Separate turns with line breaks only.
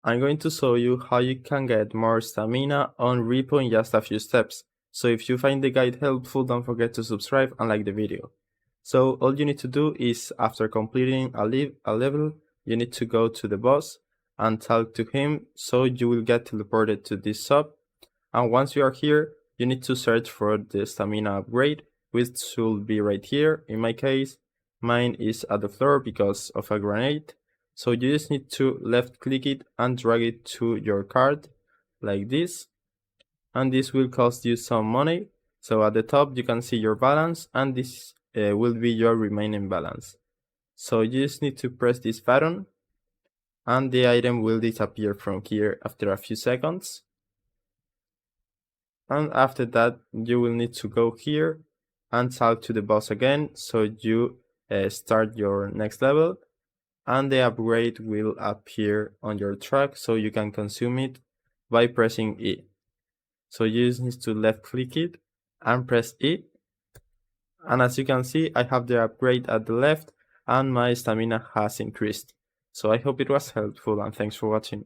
I'm going to show you how you can get more stamina on R.E.P.O in just a few steps. So if you find the guide helpful, don't forget to subscribe and like the video. So all you need to do is, after completing a level, you need to go to the boss and talk to him, so you will get teleported to this shop. And once you are here, you need to search for the stamina upgrade, which should be right here. In my case, mine is at the floor because of a grenade. So you just need to left click it and drag it to your card like this. And this will cost you some money. So at the top you can see your balance, and this will be your remaining balance. So you just need to press this button and the item will disappear from here after a few seconds. And after that you will need to go here and talk to the boss again, so you start your next level, and the upgrade will appear on your track so you can consume it by pressing E. So you just need to left click it and press E, and as you can see I have the upgrade at the left and my stamina has increased. So I hope it was helpful, and thanks for watching.